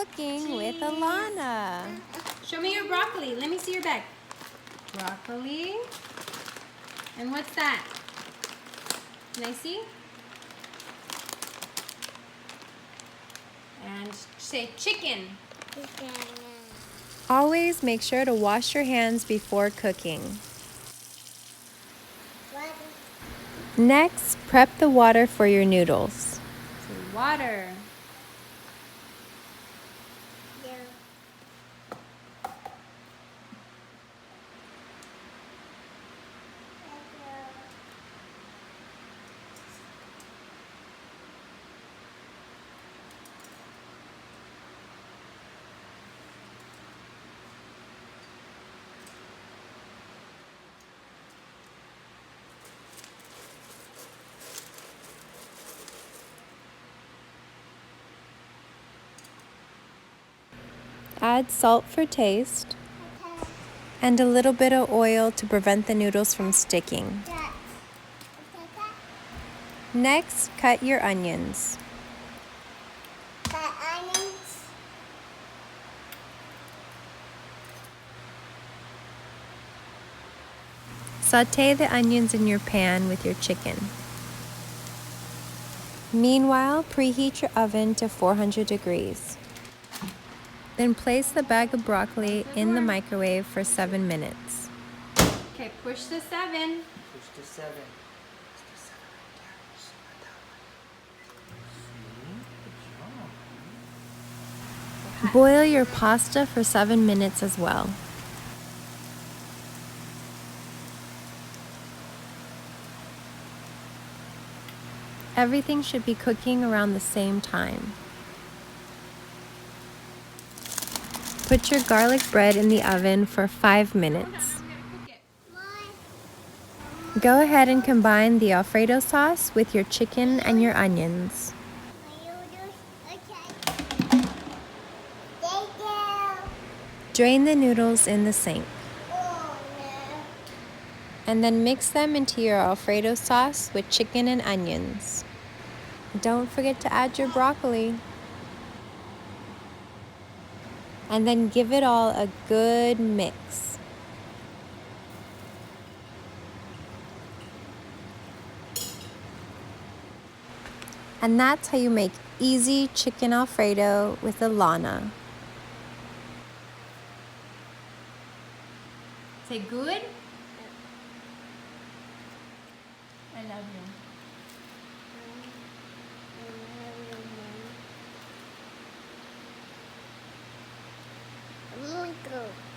cooking with Alana. Show me your broccoli. Let me see your bag. Broccoli. And what's that? Can I see? And say chicken. Always make sure to wash your hands before cooking. Next, prep the water for your noodles. Say water. Add salt for taste and a little bit of oil to prevent the noodles from sticking. Next, cut your onions. Sauté the onions in your pan with your chicken. Meanwhile, preheat your oven to 400 degrees. Then place the bag of broccoli in the microwave for 7 minutes. Okay, push the 7. Push the 7. Boil your pasta for 7 minutes as well. Everything should be cooking around the same time. Put your garlic bread in the oven for 5 minutes. Go ahead and combine the Alfredo sauce with your chicken and your onions. Drain the noodles in the sink. And then mix them into your Alfredo sauce with chicken and onions. Don't forget to add your broccoli. And then give it all a good mix. And that's how you make easy chicken Alfredo with Alana. Say good. I love you. Muito.